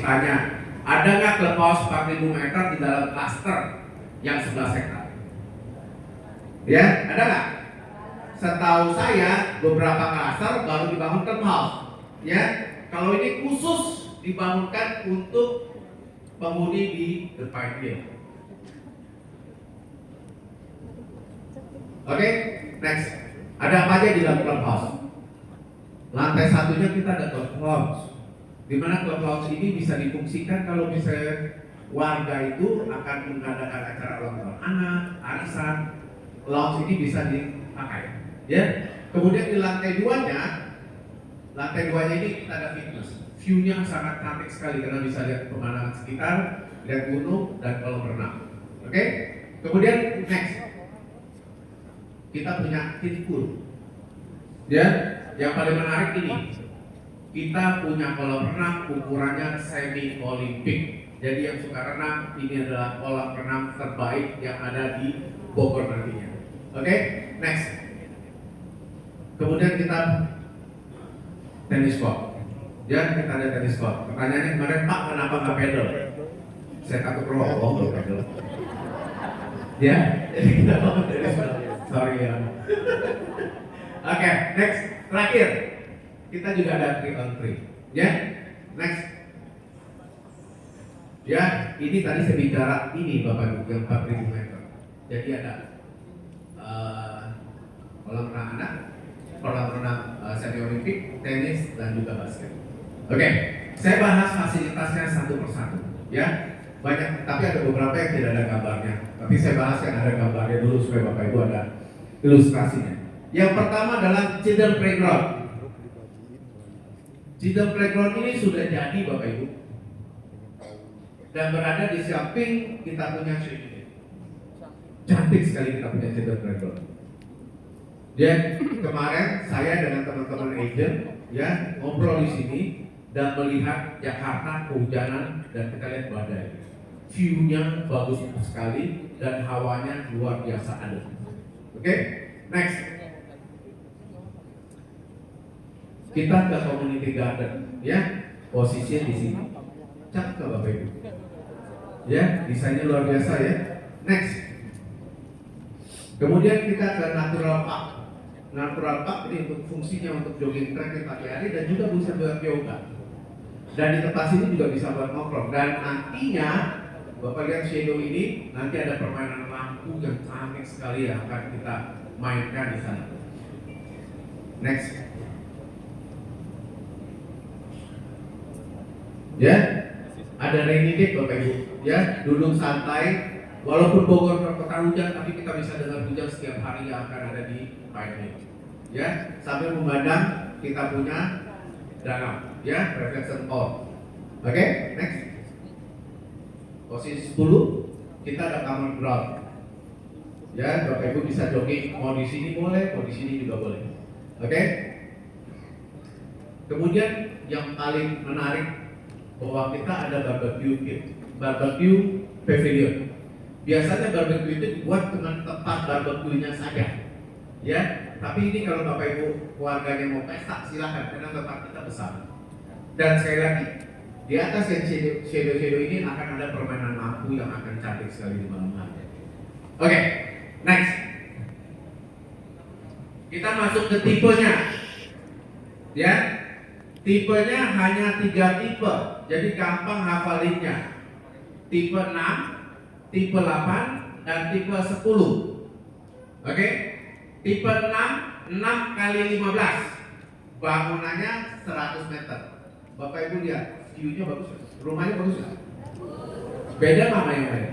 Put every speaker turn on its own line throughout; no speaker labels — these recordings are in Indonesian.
ditanya, ada nggak clubhouse 4.000 meter di dalam klaster yang 11 hektar? Ya, ada nggak? Setahu saya beberapa klaster baru dibangun clubhouse. Ya, kalau ini khusus dibangunkan untuk penghuni di The Pine Hill. Oke, next. Ada apa aja di dalam clubhouse? Lantai satunya kita ada clubhouse, di mana clubhouse ini bisa difungsikan kalau misalnya warga itu akan mengadakan acara ulang tahun anak, arisan, lounge ini bisa dipakai. Ya. Kemudian di lantai duanya ini kita ada fitness. View-nya sangat cantik sekali karena bisa lihat pemandangan sekitar, lihat gunung dan kolam renang. Oke. Kemudian next, kita punya kiddie pool. Ya, yang paling menarik ini, kita punya kolam renang ukurannya semi olimpik. Jadi yang suka renang, ini adalah kolam renang terbaik yang ada di Bogor nantinya. Oke, next. Kemudian kita tenis court. Ya, kita ada tenis court. Pertanyaannya kemarin, Pak, kenapa nggak pedal? Saya takut rokok kalau pedal. Ya, jadi kita mau tenis court. Sorry ya. Oke, next. Terakhir, kita juga ada 3-on-3. Ya, next. Ya, ini tadi saya bicara ini Bapak Ibu yang 4.000 meter. Jadi ada kolam renang anak, kolam renang semi olimpik, tenis dan juga basket. Oke, saya bahas fasilitasnya satu persatu. Ya, banyak, tapi ada beberapa yang tidak ada gambarnya. Tapi saya bahas yang ada gambarnya dulu supaya Bapak Ibu ada ilustrasinya. Yang pertama adalah children playground. Children playground ini sudah jadi Bapak Ibu, dan berada di samping kita punya swimming. Cantik sekali kita punya children playground. Dan kemarin saya dengan teman-teman agent ya ngobrol di sini dan melihat Jakarta kehujanan dan kita lihat badai. View-nya bagus sekali dan hawanya luar biasa adem. Oke, next. Kita ke community garden, ya, posisinya di sini. Cakep Bapak Ibu. Ya, desainnya luar biasa ya. Next. Kemudian kita ke natural park. Natural park ini untuk fungsinya untuk jogging track, pagi hari dan juga bisa buat yoga. Dan di tempat sini juga bisa buat nongkrong. Dan nantinya Bapak lihat shadow ini, nanti ada permainan lampu yang cantik sekali yang akan kita mainkan di sana. Next. Ya, ada rainy day Bapak Ibu. Ya, duduk santai. Walaupun Bogor kota hujan, tapi kita bisa dengar hujan setiap hari yang akan ada di Pine Hill. Ya, sambil memandang kita punya danau. Ya, reflection pond. Oke, next. Posisi 10, kita ada common ground. Ya, Bapak Ibu bisa jogging. Mau di sini boleh, mau di sini juga boleh. Oke. Kemudian yang paling menarik bahwa kita ada barbecue pavilion. Biasanya barbecue itu dibuat dengan tempat barbecue-nya saja, ya. Tapi ini kalau Bapak Ibu keluarganya mau pesta, silakan karena tempat kita besar. Dan sekali lagi, di atas yang shadow ini akan ada permainan lampu yang akan cantik sekali di malam hari. Oke, next. Kita masuk ke tipenya, ya. Tipenya hanya 3 tipe, jadi gampang hafalinnya. Tipe 6, tipe 8, dan tipe 10. Oke? Tipe 6 kali 15. Bangunannya 100 meter. Bapak Ibu lihat, view-nya bagus ya? Rumahnya bagus ya? Beda sama yang lain.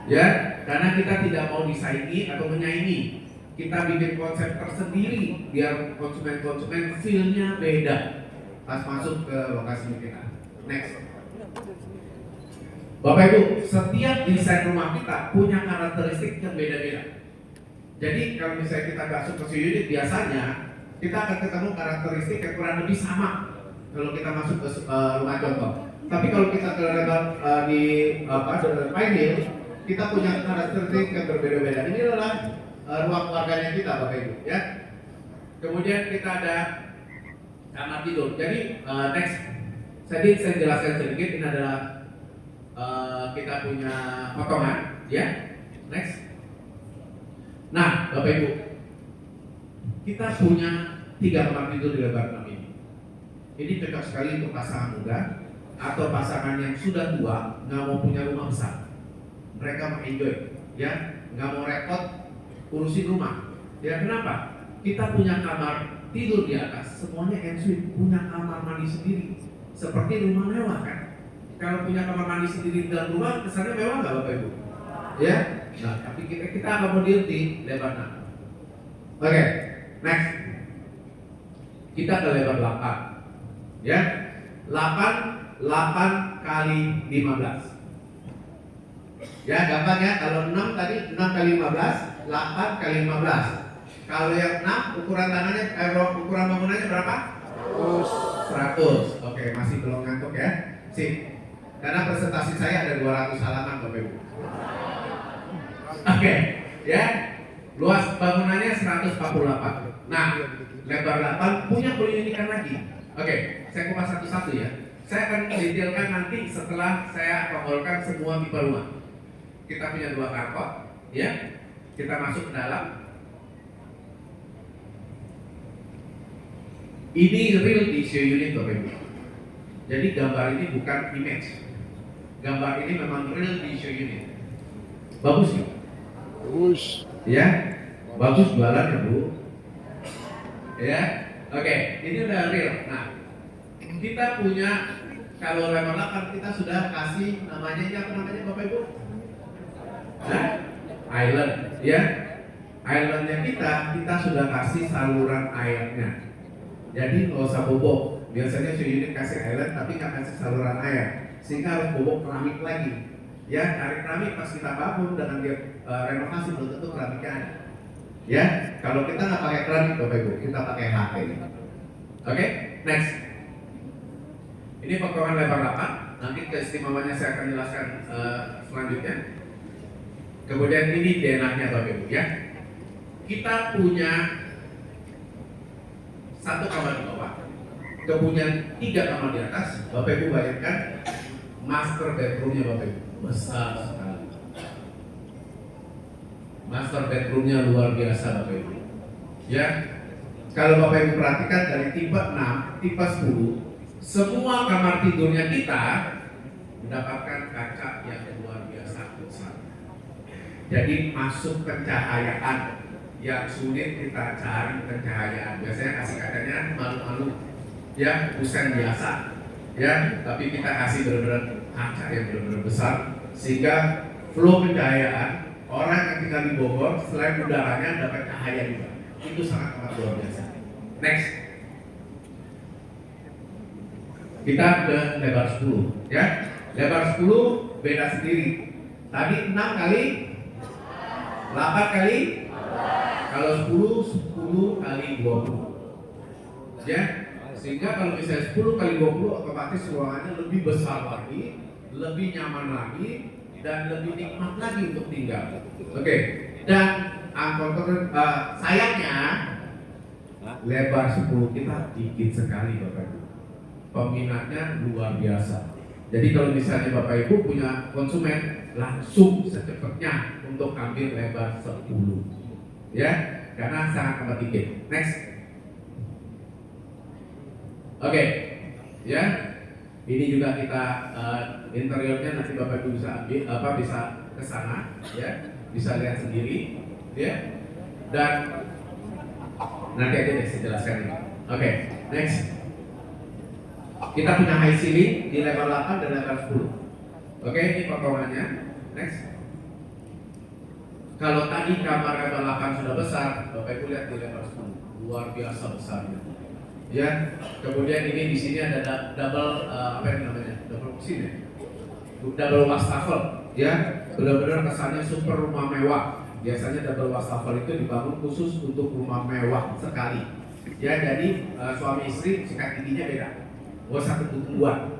Ya, karena kita tidak mau disaingi atau menyaingi. Kita bikin konsep tersendiri biar konsumen feel-nya beda pas masuk ke lokasi kita. Next. Bapak Ibu, setiap desain rumah kita punya karakteristik yang beda-beda. Jadi kalau misalnya kita masuk ke unit, biasanya kita akan ketemu karakteristik yang kurang lebih sama kalau kita masuk ke rumah contoh. Tapi kalau kita ke di Pine Hill, kita punya karakteristik yang berbeda-beda. Ini adalah ruang keluarganya kita, Bapak Ibu, ya. Kemudian kita ada kamar tidur. Jadi next, Saya jelaskan sedikit, ini adalah kita punya potongan, ya. Next. Nah, Bapak Ibu, kita punya 3 kamar tidur di lebar 6 ini. Ini cocok sekali untuk pasangan muda atau pasangan yang sudah tua, nggak mau punya rumah besar. Mereka mau enjoy, ya, nggak mau repot urusin rumah. Ya, kenapa? Kita punya kamar tidur di atas, semuanya ensuite, punya kamar mandi sendiri, seperti rumah mewah kan? Kalau punya kamar mandi sendiri dalam rumah, kesannya mewah nggak Bapak Ibu? Ya, nah, tapi kita akomodir di lebar 6. Oke, next. Kita ke lebar 8. Ya, 8 kali 15. Ya, gampang ya. Kalau 6 tadi 6 kali 15, 8 kali 15. Kalau yang 6 ukuran tangannya, ukuran bangunannya berapa? 100. Oke, masih belum ngantuk ya. Sip. Karena presentasi saya ada 200 halaman Bapak Ibu. Oke, ya. Luas bangunannya 148. Nah, lebar 8 punya keunikan lagi. Oke, saya kupas satu-satu ya. Saya akan detailkan nanti setelah saya pengolkan semua pipa rumah. Kita punya 2 karpot, ya. Kita masuk ke dalam. Ini real tissue unit Bapak Ibu. Jadi gambar ini bukan image. Gambar ini memang real tissue unit. Bagus ya?
Bagus.
Ya, bagus jualan ya Bu. Ya, oke, ini udah real. Nah, kita punya kalau level 8 kita sudah kasih namanya, ini apa namanya Bapak Ibu? Nah, island, ya. Islandnya kita sudah kasih saluran airnya. Jadi nggak usah bobok. Biasanya si unit kasih island tapi nggak kasih saluran air, sehingga harus bobok keramik lagi. Ya, cari keramik pas kita bangun dengan dia renovasi belum tentu keramiknya ada. Ya, kalau kita nggak pakai keramik Bapak Ibu, kita pakai HP. Oke, next. Ini potongan lebar 8. Nanti keistimewaannya saya akan jelaskan selanjutnya. Kemudian ini denahnya Bapak Ibu ya. Kita punya 1 kamar di bawah, kemudian 3 kamar di atas. Bapak Ibu bayangkan master bedroomnya Bapak Ibu besar sekali. Master bedroomnya luar biasa Bapak Ibu. Ya, kalau Bapak Ibu perhatikan dari tipe 6, tipe 10, semua kamar tidurnya kita mendapatkan kaca yang luar biasa besar. Jadi masuk pencahayaan yang sulit kita cari pencahayaan. Biasanya kasih kacanya malu-malu, ya, busen biasa, ya. Tapi kita kasih benar-benar kaca yang benar-benar besar, sehingga flow pencahayaan orang yang tinggal di Bogor selain udaranya dapat cahaya juga. Itu sangat luar biasa. Next. Kita ke lebar 10, ya. Lebar 10 beda sendiri. Tadi 6 kali 8 kali, kalau 10 kali 20. Ya. Sehingga kalau misalnya 10 kali 20 otomatis ruangannya lebih besar lagi, lebih nyaman lagi, dan lebih nikmat lagi untuk tinggal. Oke. Dan sayangnya lebar 10 kita dikit sekali Bapak Ibu. Peminatnya luar biasa. Jadi kalau misalnya Bapak Ibu punya konsumen, langsung secepatnya untuk ambil lebar 10. Ya, karena sangat amat dikit. Next. Oke. Ya. Ini juga kita interiornya nanti Bapak Ibu bisa ambil, bisa ke sana, ya, bisa lihat sendiri, ya. Dan nanti aja deh saya jelaskan ini. Oke, next. Kita punya high ceiling di level 8 dan level 10. Oke, ini potongannya. Next. Kalau tadi kamar level 8 sudah besar, Bapak Ibu lihat di level 10, luar biasa besarnya. Ya, kemudian ini di sini ada double apa yang namanya? Double mesin ya? Double wastafel, ya, benar-benar kesannya super rumah mewah. Biasanya double wastafel itu dibangun khusus untuk rumah mewah sekali. Ya, jadi suami istri sikat giginya beda. Satu tungguan,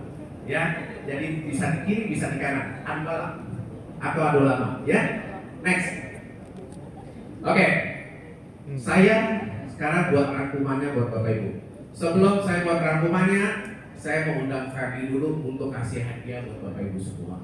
ya. Jadi bisa di kiri, bisa di kanan, ado atau ado lama, ya. Next. Oke. Saya sekarang buat rangkumannya buat Bapak Ibu. Sebelum saya buat rangkumannya, saya mau undang Ferdi dulu untuk kasih hadiah buat Bapak Ibu semua.